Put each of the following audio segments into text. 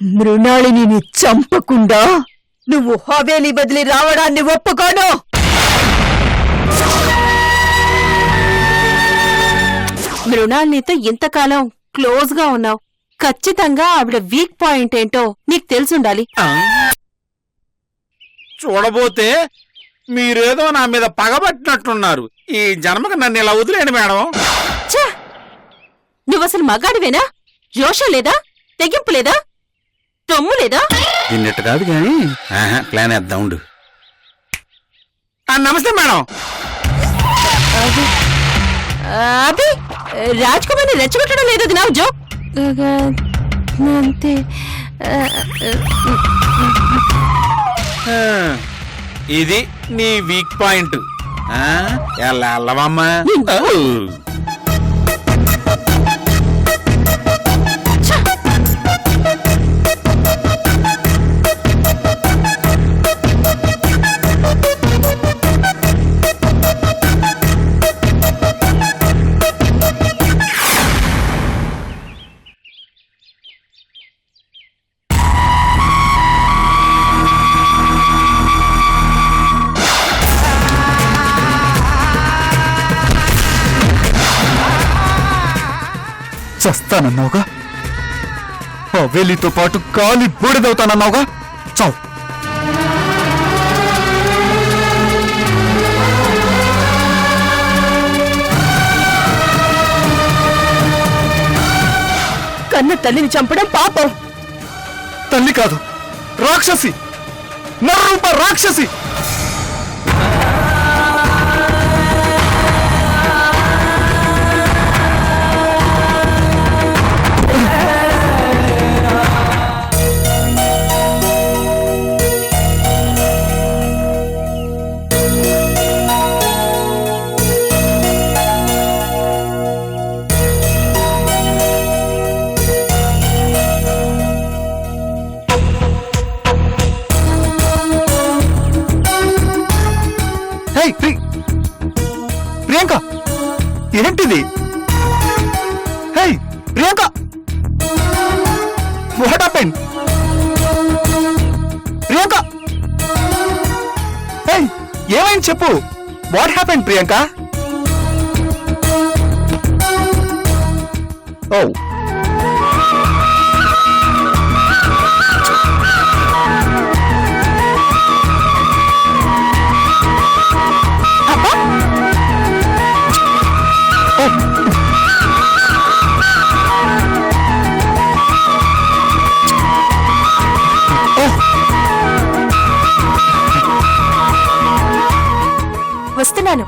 మృణాళిని చంపకుండా నువ్వు హవేలి బదిలి రావడాన్ని ఒప్పుకోను. మృణాల్నితో ఇంతకాలం క్లోజ్ గా ఉన్నావు. ఖచ్చితంగా ఆవిడ వీక్ పాయింట్ ఏంటో నీకు తెలుసుండాలి. చూడబోతే మీరేదో నా మీద పగబట్టినట్టున్నారు. ఈ జన్మకు నన్ను ఇలా వదిలేండి మేడం. నువ్వసలు మగాడివేనా? రోషం లేదా? తెగింపు లేదా? తొమ్ము లేదా? దీన్నట్టు కాదు కానీ ప్లాన్ వేద్దాం ఉండు. నమస్తే మేడం. అభి, రాజ్ కుమార్ని రెచ్చగొట్టడం లేదు నా జోక్. అంతే. ఇది నీ వీక్ పాయింట్. ఎలా అల్లవమ్మా? చస్తానన్నావుగా, హవేలీతో పాటు కాలి బూడిదవుతానన్నావుగా, చావు. కన్న తల్లిని చంపడం పాపం. తల్లి కాదు, రాక్షసి, నరరూప రాక్షసి. ప్రియాంక, ఏంటిది? Hey Priyanka, what happened? Priyanka, hey ఏమైంది చెప్పు. What happened Priyanka? ఓ వస్తున్నాను.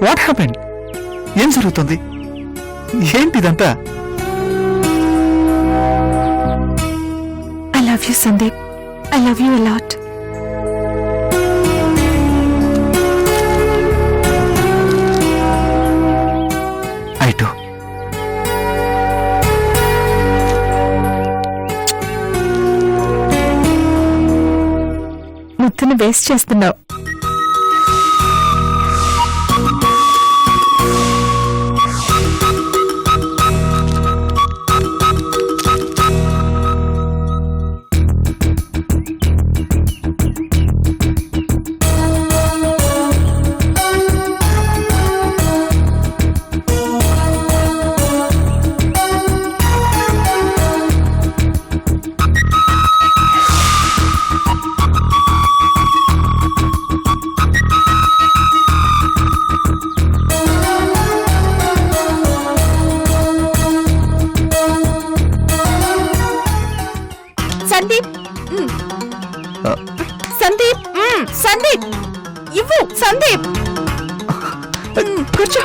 What happened? ఏం జరుగుతుంది? ఏంటిదంతా? I love you Sandeep. I love you a lot. I do. ముద్దును వేస్ట్ చేస్తున్నావు. సందీప్ ఇవ్వు సందీప్. కూర్చో.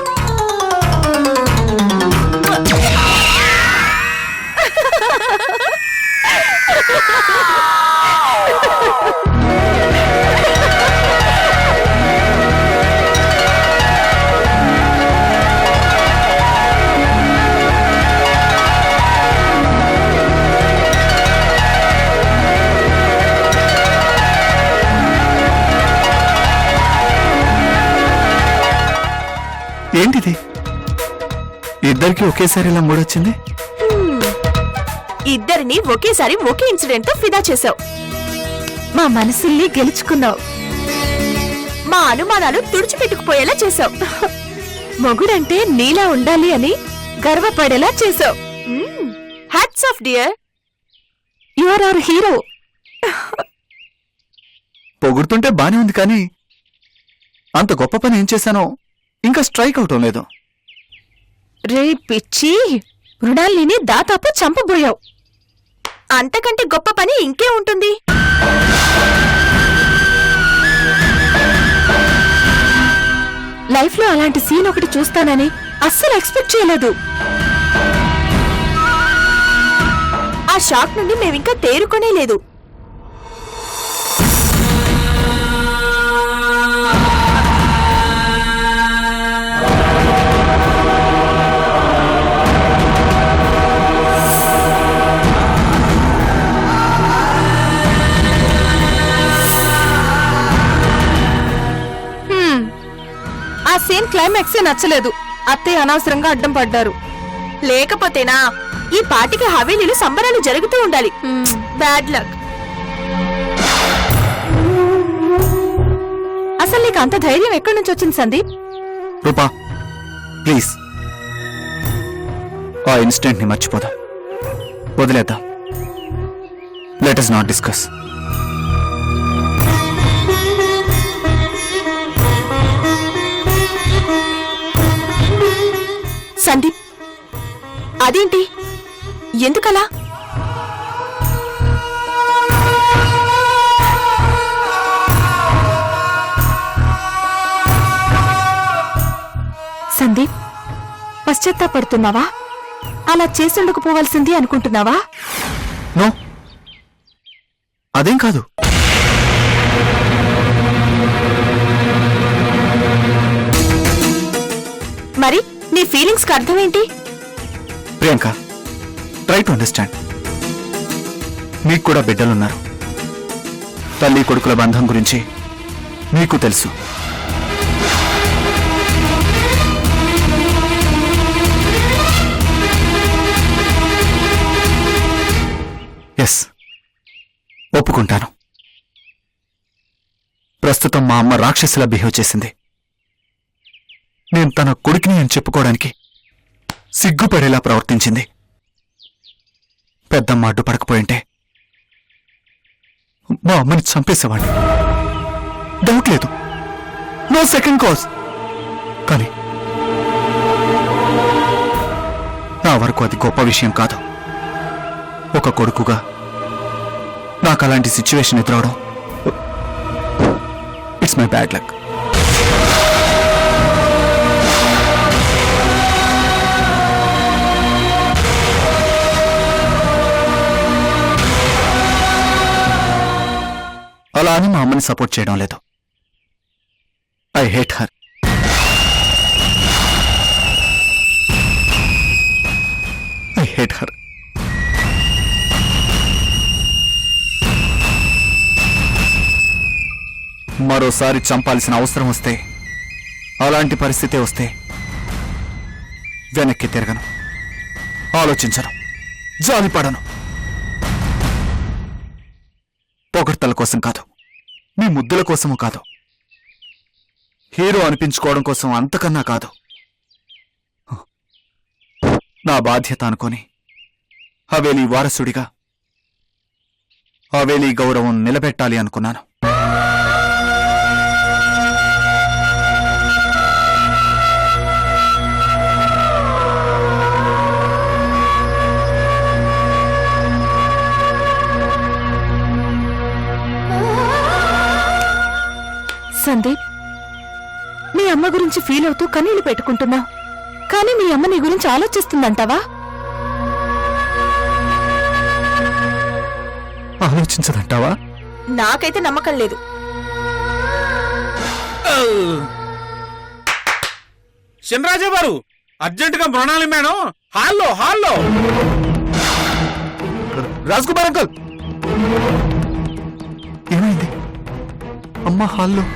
ఏంటిది? ఇద్దరికి ఒకేసారి ఇలా మూడొచ్చింది. ఇద్దరిని ఒకేసారి ఒకే ఇన్సిడెంట్ తో ఫిదా చేశావు. మా మనసుల్ని గెలుచుకున్నావు. మా అనుమానాలు తుడిచిపెట్టుకుపోయేలా చేశావు. మొగుడంటే నీలా ఉండాలి అని గర్వపడేలా చేశావు. Hats off dear, you are our hero. పొగుడుతుంటే బానే ఉంది, కానీ అంత గొప్ప పని ఏం చేశానో ఇంకా స్ట్రైక్ అవటం లేదు. రే పిచ్చి, మృణాల్ని దాదాపు చంపబోయావు. అంతకంటే గొప్ప పని ఇంకే ఉంటుంది. లైఫ్ లో అలాంటి సీన్ ఒకటి చూస్తానని అస్సలు ఎక్స్పెక్ట్ చేయలేదు. ఆ షాక్ నుండి మేమింకా తేరుకొనే లేదు. సేమ్ క్లైమాక్స్ నచ్చలేదు. అత్తయ్య అనవసరంగా అడ్డం పడ్డారు. లేకపోతేనా ఈ పాటికి హవేలీలో సంబరాలు జరుగుతూ ఉండాలి. Bad luck. అసలు నీకు అంత ధైర్యం ఎక్కడి నుంచి వచ్చింది సందీప్? రూపా ప్లీజ్, ఆ ఇన్సిడెంట్ ని మర్చిపోదాం, వదిలేద్దాం. Let us not discuss. Sandeep, అదేంటి, ఎందుకలా? సందీప్, పశ్చాత్తాపడుతున్నావా? అలా చేసుండకపోవాల్సింది అనుకుంటున్నావా? నో, అదేం కాదు. మరి నీ ఫీలింగ్స్ కి అర్థమేంటి? Priyanka, try to understand. మీకు కూడా బిడ్డలున్నారు. తల్లి కొడుకుల బంధం గురించి మీకు తెలుసు. ఎస్, ఒప్పుకుంటాను. ప్రస్తుతం మా అమ్మ రాక్షసిలా బిహేవ్ చేసింది. నేను తన కొడుకుని అని చెప్పుకోవడానికి సిగ్గుపడేలా ప్రవర్తించింది. పెద్దమ్మ అడ్డుపడకపోయింటే మా అమ్మని చంపేసేవాడిని. డౌట్ లేదు, నో సెకండ్ కాజ్. కానీ నా వరకు అది గొప్ప విషయం కాదు. ఒక కొడుకుగా నాకు అలాంటి సిచ్యువేషన్ ఎదురవడం ఇట్స్ మై బ్యాడ్ లక్. అలా అని మా అమ్మని సపోర్ట్ చేయడం లేదు. I hate her. I hate her. మరోసారి చంపాల్సిన అవసరం వస్తే, అలాంటి పరిస్థితి వస్తే వెనక్కి తిరగను, ఆలోచించను, జాలిపడను. పొగడ్తల కోసం కాదు, మీ ముద్దుల కోసము కాదు, హీరో అనిపించుకోవడం కోసం అంతకన్నా కాదు. నా బాధ్యత అనుకొని హవేలీ వారసుడిగా హవేలీ గౌరవం నిలబెట్టాలి అనుకున్నాను. సందీప్, మీ అమ్మ గురించి ఫీల్ అవుతూ కన్నీళ్లు పెట్టుకుంటున్నావు, కానీ మీ అమ్మ నీ గురించి ఆలోచిస్తుందంటావా? ఆలోచించదంటావా? నాకైతే నమ్మకం లేదు. చినరాజా గారు, అర్జెంటుగా మృణాలి మేడం హాల్లో. రాజ్కుమార్ అంకుల్, ఏమైంది? అమ్మ హాల్లో.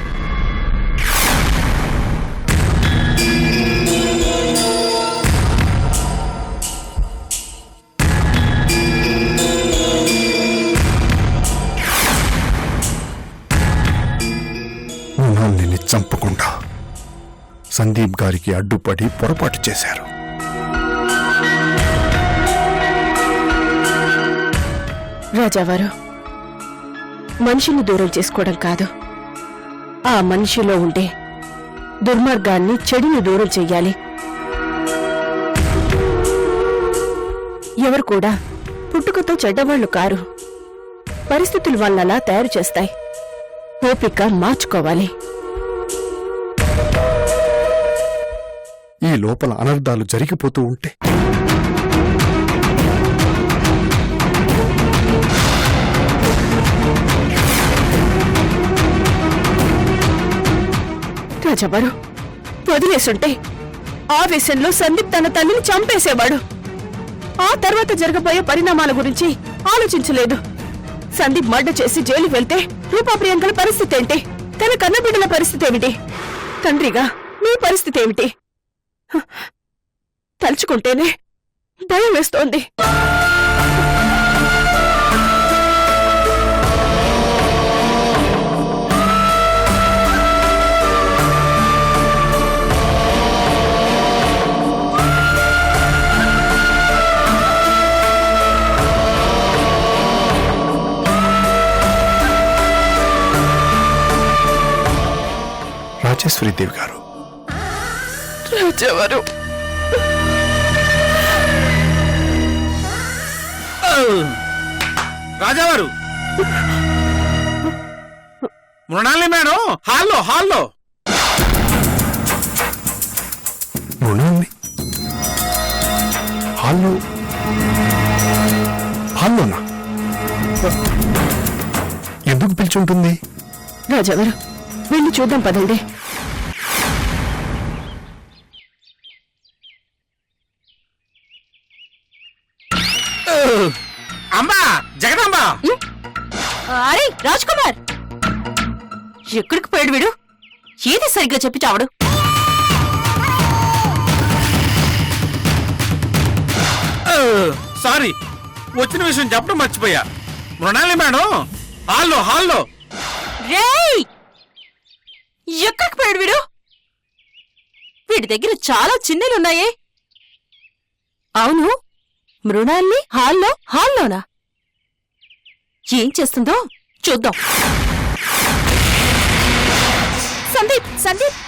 మృణాలిని చంపకుండా సందీప్ గారికి అడ్డుపడి పొరపాటు చేశారు. రాజావారు, మనిషిని దూరం చేసుకోవడం కాదు, ఆ మనిషిలో ఉండే దుర్మార్గాన్ని, చెడుని దూరం చెయ్యాలి. ఎవరు కూడా పుట్టుకతో చెడ్డవాళ్లు కారు, పరిస్థితుల వల్ల తయారు చేస్తాయి. ఓపిక మార్చుకోవాలి. ఈ లోపల అనర్థాలు జరిగిపోతూ ఉంటే రాజావారు, వదిలేసుంటే ఆవేశంలో సందీప్ తన తల్లిని చంపేసేవాడు. ఆ తర్వాత జరగబోయే పరిణామాల గురించి ఆలోచించలేదు. సందీప్ మర్డర్ చేసి జైలు వెళ్తే రూపా ప్రియాంకల పరిస్థితి ఏంటి? తన కన్నబిడ్డల పరిస్థితి ఏమిటి? తండ్రిగా మీ పరిస్థితి ఏమిటి? తలుచుకుంటేనే భయం వేస్తోంది. రాజేశ్వరీదేవి గారు, రాజావారు, రాజావారు, మృణాలి మేడం హాల్లో. మృణాలిని హాల్లోనా? ఎందుకు పిలిచుంటుంది? రాజావారు, వెళ్ళి చూద్దాం పదండి. అమ్మా జగదాంబ, అరే రాజ్కుమార్, ఎక్కడికి పోయాడు వీడు? ఏది సరిగ్గా చెప్పి చావడు. సారీ, వచ్చిన విషయం చెప్పడం మర్చిపోయా. మృణాలి మేడం హాల్లో. రేయ్, ఎక్కడికి పోయాడు వీడు? వీడి దగ్గర చాలా చిన్నలున్నాయే. అవును, మృణాల్ని హాల్లోనా? ఏం చేస్తుందో చూద్దాం. సందీప్,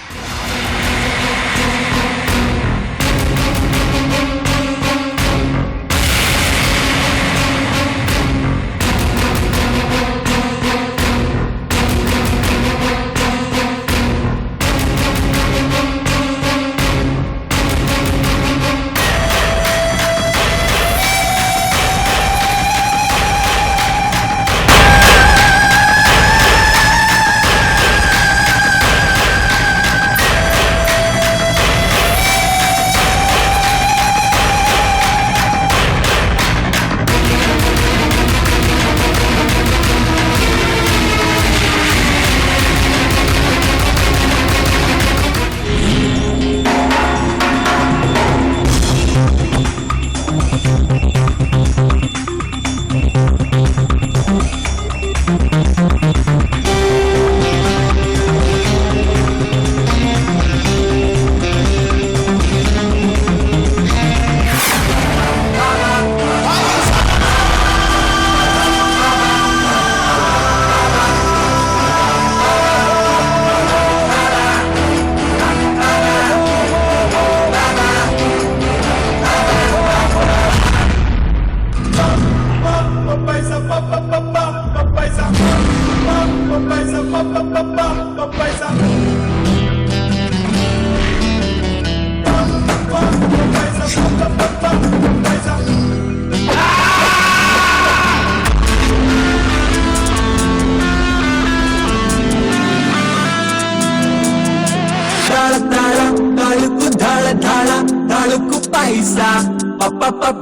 పైసా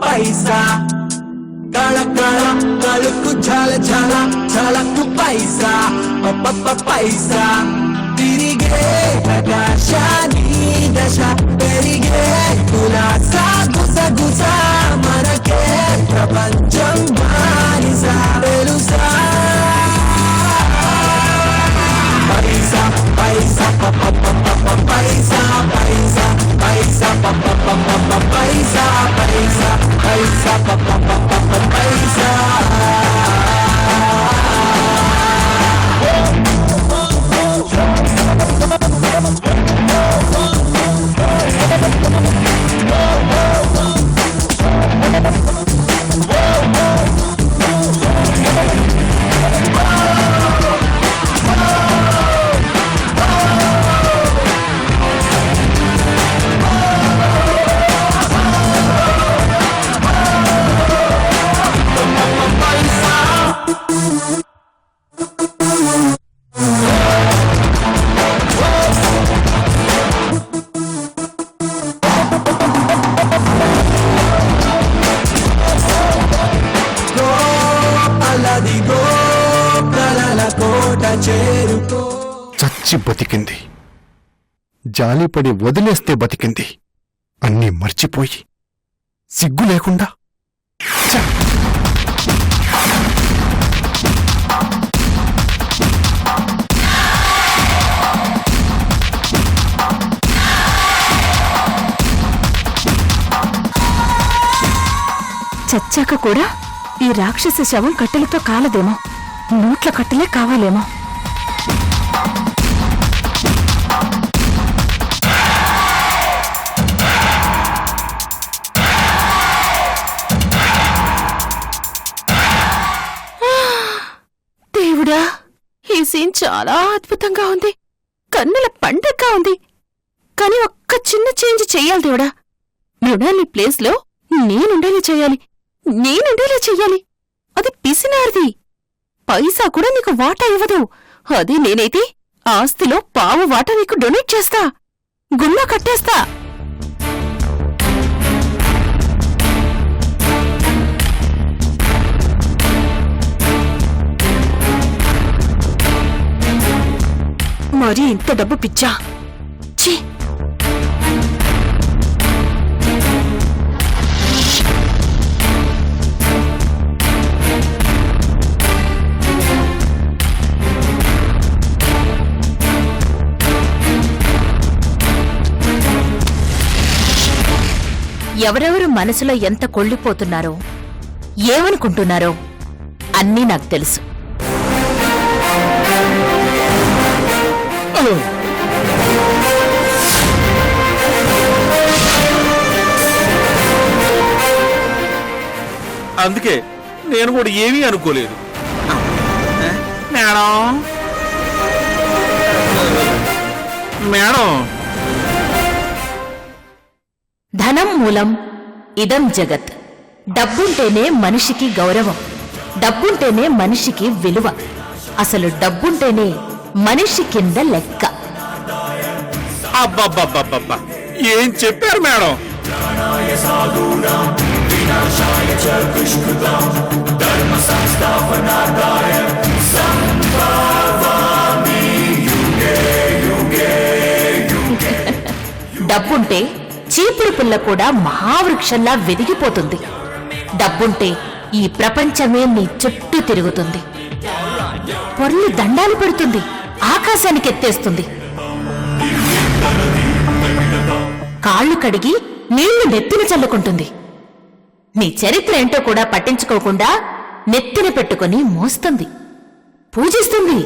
పైసా కళ కళ కళకు ఝల ఝల ఝలకు పైసా పైసా తిరిగే ఆకాశాని దశ పెరిగే కులాసా గుస గుస మనకే ప్రపంచం బానిసా తెలుసా పైసా పైసా పైసా పైసా పైసా పైసా పైసా పైసా పైసా చచ్చి బతికింది, జాలిపడి వదిలేస్తే బతికింది, అన్నీ మర్చిపోయి సిగ్గు లేకుండా ఛ! చచ్చాక కూడా ఈ రాక్షస శవం కట్టెలతో కాలదేమో, నోట్ల కట్టెలే కావాలేమో. దేవుడా, ఈ సీన్ చాలా అద్భుతంగా ఉంది, కన్నుల పండగగా ఉంది. కానీ ఒక్క చిన్న చేంజ్ చెయ్యాలి దేవుడా. మృణాలి ప్లేస్ లో నేనుండేలా చెయ్యాలి. అది పిసినారిది. పైసా కూడా నీకు వాటా ఇవ్వదు. అదే నేనైతే ఆస్తిలో పావు వాటా నీకు డొనేట్ చేస్తా, గుళ్ళో కట్టేస్తా. మరీ ఇంత డబ్బు పిచ్చా? ఛీ! ఎవరెవరు మనసులో ఎంత కొళ్ళిపోతున్నారో, ఏమనుకుంటున్నారో అన్నీ నాకు తెలుసు. అందుకే నేను కూడా ఏమీ అనుకోలేదు. మేడం మేడం ధనం మూలం ఇదం జగత్. డబ్బుంటేనే మనిషికి గౌరవం, డబ్బుంటేనే మనిషికి విలువ. అసలు డబ్బుంటేనే మనిషి కింద లెక్క. అబ్బబ్బబ్బబ్బబ్బా, ఏం చెప్పారు మేడం? డబ్బుంటే చీపురు పుల్ల కూడా మహావృక్షంలా వెదిగిపోతుంది. డబ్బుంటే ఈ ప్రపంచమే నీ చుట్టూ తిరుగుతుంది. పొర్లి దండాలు పెడుతుంది, ఆకాశానికి ఎత్తేస్తుంది. కాళ్ళు కడిగి నీళ్లు నెత్తిన చల్లుకుంటుంది. నీ చరిత్ర ఏంటో కూడా పట్టించుకోకుండా నెత్తిన పెట్టుకుని మోస్తుంది, పూజిస్తుంది.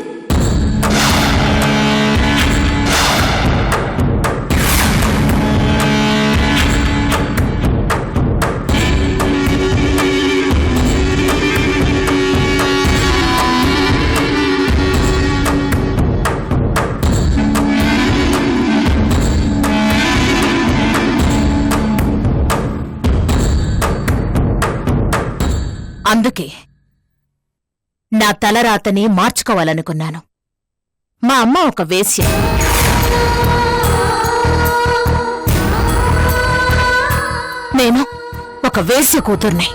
అందుకే నా తలరాతని మార్చుకోవాలనుకున్నాను. మా అమ్మ ఒక వేశ్య. నేను ఒక వేశ్య కూతుర్ని.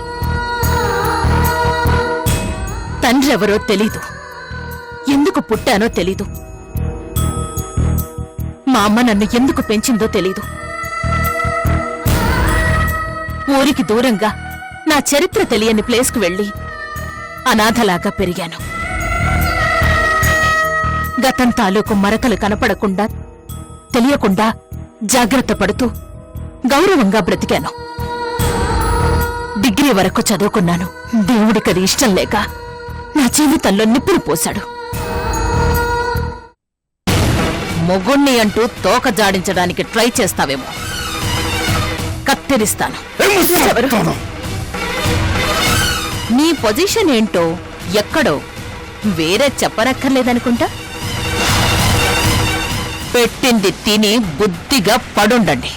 తండ్రెవరో తెలీదు, ఎందుకు పుట్టానో తెలీదు, మా అమ్మ నన్ను ఎందుకు పెంచిందో తెలీదు. ఊరికి దూరంగా నా చరిత్ర తెలియని ప్లేస్కు వెళ్లి అనాథలాగా పెరిగాను. గతం తాలూకు మరకలు కనపడకుండా తెలియకుండా జాగ్రత్త పడుతూ గౌరవంగా బ్రతికాను. డిగ్రీ వరకు చదువుకున్నాను. దేవుడికది ఇష్టం లేక నా జీవితంలో నిప్పులు పోశాడు. మొగుణ్ణి అంటూ తోక జాడించడానికి ట్రై చేస్తావేమో, కత్తిరిస్తాను. ఎవరు? నీ పొజిషన్ ఏంటో ఎక్కడో వేరే చెప్పనక్కర్లేదనుకుంటా. పెట్టింది తిని బుద్ధిగా పడుండండి.